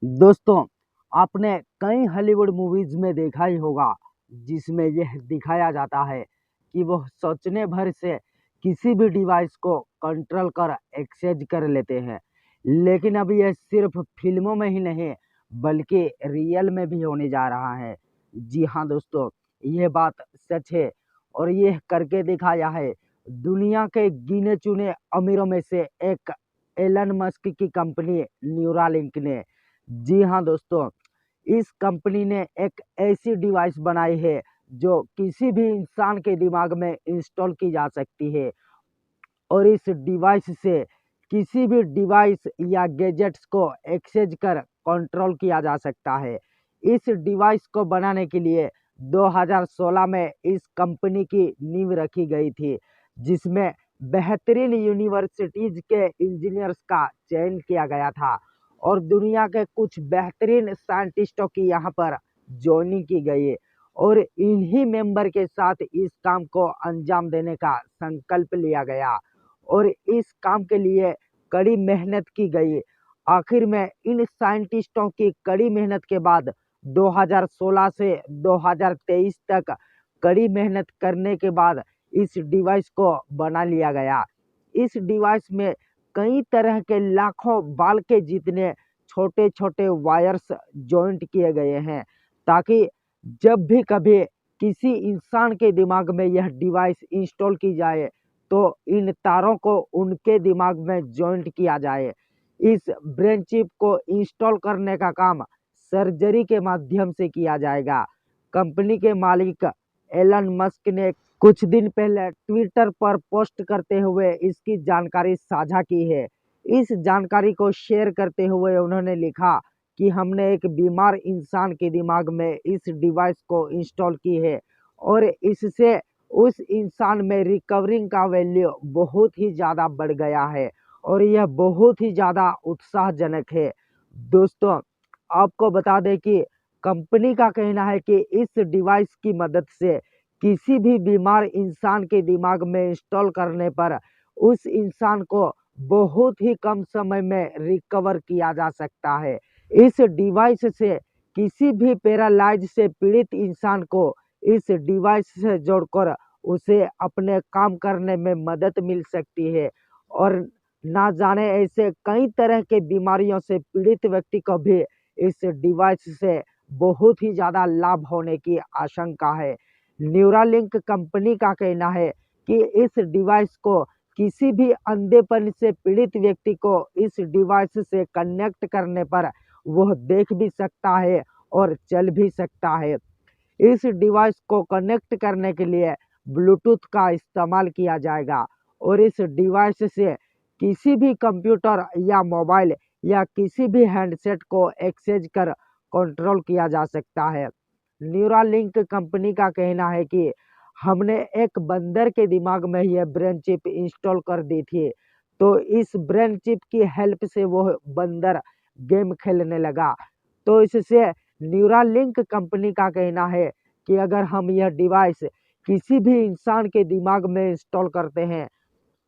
दोस्तों, आपने कई हॉलीवुड मूवीज में देखा ही होगा जिसमें यह दिखाया जाता है कि वह सोचने भर से किसी भी डिवाइस को कंट्रोल कर एक्सेस कर लेते हैं। लेकिन अब यह सिर्फ फिल्मों में ही नहीं बल्कि रियल में भी होने जा रहा है। जी हाँ दोस्तों, यह बात सच है और यह करके दिखाया है दुनिया के गिने चुने अमीरों में से एक एलन मस्क की कंपनी न्यूरालिंक ने। जी हाँ दोस्तों, इस कंपनी ने एक ऐसी डिवाइस बनाई है जो किसी भी इंसान के दिमाग में इंस्टॉल की जा सकती है और इस डिवाइस से किसी भी डिवाइस या गैजेट्स को एक्सेस कर कंट्रोल किया जा सकता है। इस डिवाइस को बनाने के लिए 2016 में इस कंपनी की नींव रखी गई थी, जिसमें बेहतरीन यूनिवर्सिटीज के इंजीनियर्स का चयन किया गया था और दुनिया के कुछ बेहतरीन साइंटिस्टों की यहाँ पर ज्वाइनिंग की गई और इन्हीं मेंबर के साथ इस काम को अंजाम देने का संकल्प लिया गया और इस काम के लिए कड़ी मेहनत की गई। आखिर में इन साइंटिस्टों की कड़ी मेहनत के बाद 2016 से 2023 तक कड़ी मेहनत करने के बाद इस डिवाइस को बना लिया गया। इस डिवाइस में कई तरह के लाखों बाल के जितने छोटे छोटे वायर्स जॉइंट किए गए हैं, ताकि जब भी कभी किसी इंसान के दिमाग में यह डिवाइस इंस्टॉल की जाए तो इन तारों को उनके दिमाग में जॉइंट किया जाए। इस ब्रेन चिप को इंस्टॉल करने का काम सर्जरी के माध्यम से किया जाएगा। कंपनी के मालिक एलन मस्क ने कुछ दिन पहले ट्विटर पर पोस्ट करते हुए इसकी जानकारी साझा की है। इस जानकारी को शेयर करते हुए उन्होंने लिखा कि हमने एक बीमार इंसान के दिमाग में इस डिवाइस को इंस्टॉल की है और इससे उस इंसान में रिकवरिंग का वैल्यू बहुत ही ज़्यादा बढ़ गया है और यह बहुत ही ज़्यादा उत्साहजनक है। दोस्तों, आपको बता दें कि कंपनी का कहना है कि इस डिवाइस की मदद से किसी भी बीमार इंसान के दिमाग में इंस्टॉल करने पर उस इंसान को बहुत ही कम समय में रिकवर किया जा सकता है। इस डिवाइस से किसी भी पैरालाइज से पीड़ित इंसान को इस डिवाइस से जोड़कर उसे अपने काम करने में मदद मिल सकती है और ना जाने ऐसे कई तरह के बीमारियों से पीड़ित व्यक्ति को भी इस डिवाइस से बहुत ही ज़्यादा लाभ होने की आशंका है। न्यूरालिंक कंपनी का कहना है कि इस डिवाइस को किसी भी अंधेपन से पीड़ित व्यक्ति को इस डिवाइस से कनेक्ट करने पर वह देख भी सकता है और चल भी सकता है। इस डिवाइस को कनेक्ट करने के लिए ब्लूटूथ का इस्तेमाल किया जाएगा और इस डिवाइस से किसी भी कंप्यूटर या मोबाइल या किसी भी हैंडसेट को एक्सेस कर कंट्रोल किया जा सकता है। न्यूरालिंक कंपनी का कहना है कि हमने एक बंदर के दिमाग में यह ब्रेन चिप इंस्टॉल कर दी थी, तो इस ब्रेन चिप की हेल्प से वह बंदर गेम खेलने लगा। तो इससे न्यूरालिंक कंपनी का कहना है कि अगर हम यह डिवाइस किसी भी इंसान के दिमाग में इंस्टॉल करते हैं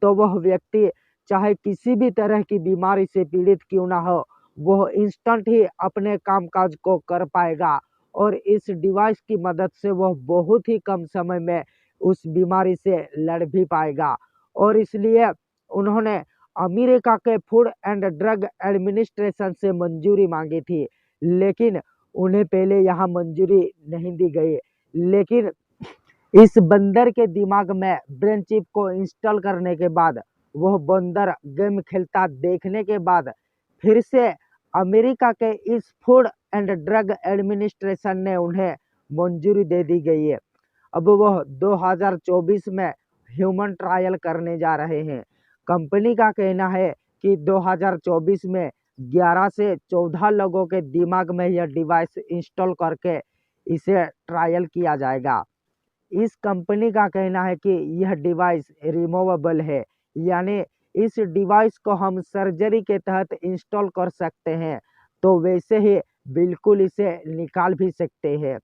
तो वह व्यक्ति चाहे किसी भी तरह की बीमारी से पीड़ित क्यों ना हो, वह इंस्टेंट ही अपने कामकाज को कर पाएगा और इस डिवाइस की मदद से वह बहुत ही कम समय में उस बीमारी से लड़ भी पाएगा। और इसलिए उन्होंने अमेरिका के फूड एंड ड्रग एडमिनिस्ट्रेशन से मंजूरी मांगी थी, लेकिन उन्हें पहले यहाँ मंजूरी नहीं दी गई। लेकिन इस बंदर के दिमाग में ब्रेन चिप को इंस्टॉल करने के बाद वह बंदर गेम खेलता देखने के बाद फिर से अमेरिका के इस फूड एंड ड्रग एडमिनिस्ट्रेशन ने उन्हें मंजूरी दे दी गई है। अब वह 2024 में ह्यूमन ट्रायल करने जा रहे हैं। कंपनी का कहना है कि 2024 में 11 से 14 लोगों के दिमाग में यह डिवाइस इंस्टॉल करके इसे ट्रायल किया जाएगा। इस कंपनी का कहना है कि यह डिवाइस रिमूवेबल है, यानी इस डिवाइस को हम सर्जरी के तहत इंस्टॉल कर सकते हैं तो वैसे ही बिल्कुल इसे निकाल भी सकते हैं।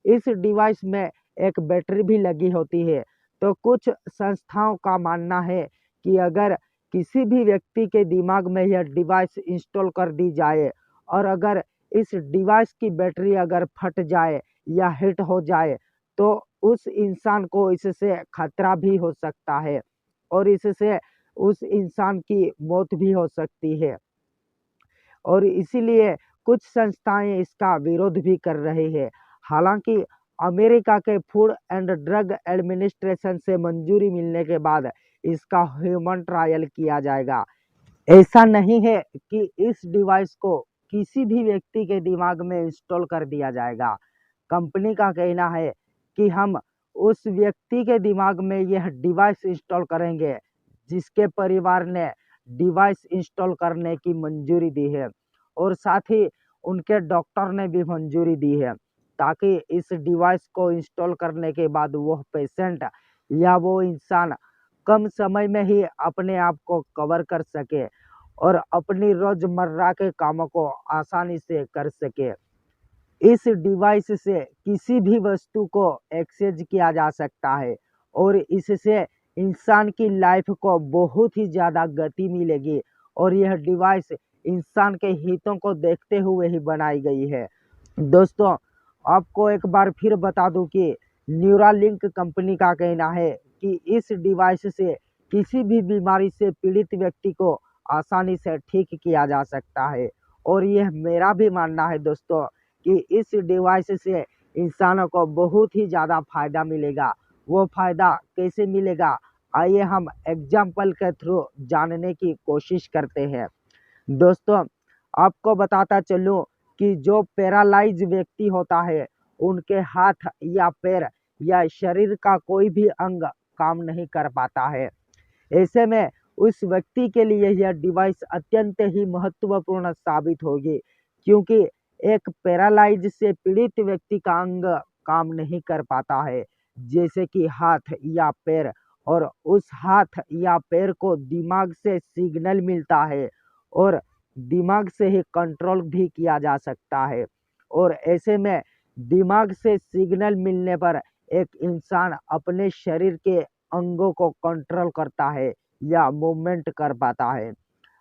इस डिवाइस में एक बैटरी भी लगी होती है। तो कुछ संस्थाओं का मानना है कि अगर किसी भी व्यक्ति के दिमाग में यह डिवाइस इंस्टॉल कर दी जाए और अगर इस डिवाइस की बैटरी अगर फट जाए या हिट हो जाए तो उस इंसान को इससे खतरा भी हो सकता है और इससे उस इंसान की मौत भी हो सकती है। और इसीलिए कुछ संस्थाएं इसका विरोध भी कर रही है। हालांकि अमेरिका के फूड एंड ड्रग एडमिनिस्ट्रेशन से मंजूरी मिलने के बाद इसका ह्यूमन ट्रायल किया जाएगा। ऐसा नहीं है कि इस डिवाइस को किसी भी व्यक्ति के दिमाग में इंस्टॉल कर दिया जाएगा। कंपनी का कहना है कि हम उस व्यक्ति के दिमाग में यह डिवाइस इंस्टॉल करेंगे जिसके परिवार ने डिवाइस इंस्टॉल करने की मंजूरी दी है और साथ ही उनके डॉक्टर ने भी मंजूरी दी है, ताकि इस डिवाइस को इंस्टॉल करने के बाद वह पेशेंट या वो इंसान कम समय में ही अपने आप को कवर कर सके और अपनी रोजमर्रा के कामों को आसानी से कर सके। इस डिवाइस से किसी भी वस्तु को एक्सेस किया जा सकता है और इससे इंसान की लाइफ को बहुत ही ज़्यादा गति मिलेगी और यह डिवाइस इंसान के हितों को देखते हुए ही बनाई गई है। दोस्तों, आपको एक बार फिर बता दूं कि न्यूरालिंक कंपनी का कहना है कि इस डिवाइस से किसी भी बीमारी से पीड़ित व्यक्ति को आसानी से ठीक किया जा सकता है और यह मेरा भी मानना है दोस्तों कि इस डिवाइस से इंसानों को बहुत ही ज़्यादा फायदा मिलेगा। वो फायदा कैसे मिलेगा, आइए हम एग्जाम्पल के थ्रू जानने की कोशिश करते हैं। दोस्तों, आपको बताता चलूं कि जो पैरालाइज व्यक्ति होता है उनके हाथ या पैर या शरीर का कोई भी अंग काम नहीं कर पाता है। ऐसे में उस व्यक्ति के लिए यह डिवाइस अत्यंत ही महत्वपूर्ण साबित होगी, क्योंकि एक पैरालाइज से पीड़ित व्यक्ति का अंग काम नहीं कर पाता है, जैसे कि हाथ या पैर, और उस हाथ या पैर को दिमाग से सिग्नल मिलता है और दिमाग से ही कंट्रोल भी किया जा सकता है। और ऐसे में दिमाग से सिग्नल मिलने पर एक इंसान अपने शरीर के अंगों को कंट्रोल करता है या मूवमेंट कर पाता है।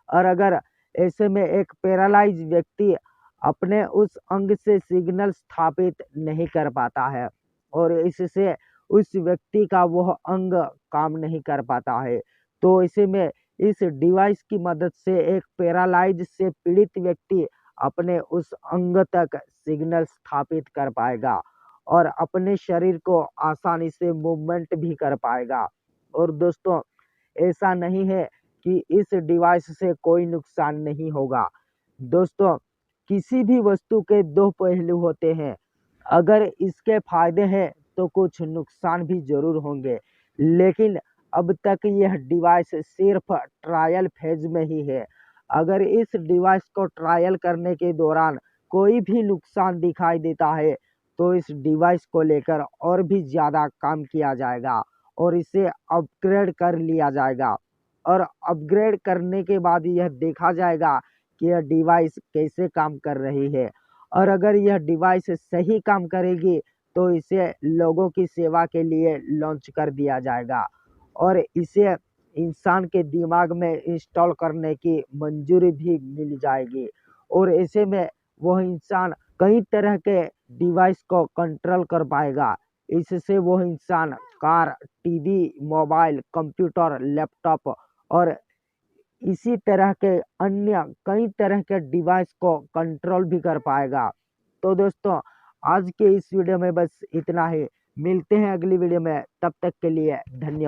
और अगर ऐसे में एक पैरालाइज व्यक्ति अपने उस अंग से सिग्नल स्थापित नहीं कर पाता है और इससे उस व्यक्ति का वह अंग काम नहीं कर पाता है, तो ऐसे में इस डिवाइस की मदद से एक पैरालाइज से पीड़ित व्यक्ति अपने उस अंग तक सिग्नल स्थापित कर पाएगा और अपने शरीर को आसानी से मूवमेंट भी कर पाएगा। और दोस्तों, ऐसा नहीं है कि इस डिवाइस से कोई नुकसान नहीं होगा। दोस्तों, किसी भी वस्तु के दो पहलू होते हैं। अगर इसके फायदे हैं तो कुछ नुकसान भी जरूर होंगे, लेकिन अब तक यह डिवाइस सिर्फ ट्रायल फेज में ही है। अगर इस डिवाइस को ट्रायल करने के दौरान कोई भी नुकसान दिखाई देता है तो इस डिवाइस को लेकर और भी ज़्यादा काम किया जाएगा और इसे अपग्रेड कर लिया जाएगा और अपग्रेड करने के बाद यह देखा जाएगा कि यह डिवाइस कैसे काम कर रही है। और अगर यह डिवाइस सही काम करेगी तो इसे लोगों की सेवा के लिए लॉन्च कर दिया जाएगा और इसे इंसान के दिमाग में इंस्टॉल करने की मंजूरी भी मिल जाएगी और ऐसे में वह इंसान कई तरह के डिवाइस को कंट्रोल कर पाएगा। इससे वह इंसान car, TV, mobile, computer, laptop और इसी तरह के अन्य कई तरह के डिवाइस को कंट्रोल भी कर पाएगा। तो दोस्तों, आज के इस वीडियो में बस इतना ही। मिलते हैं अगली वीडियो में, तब तक के लिए धन्यवाद।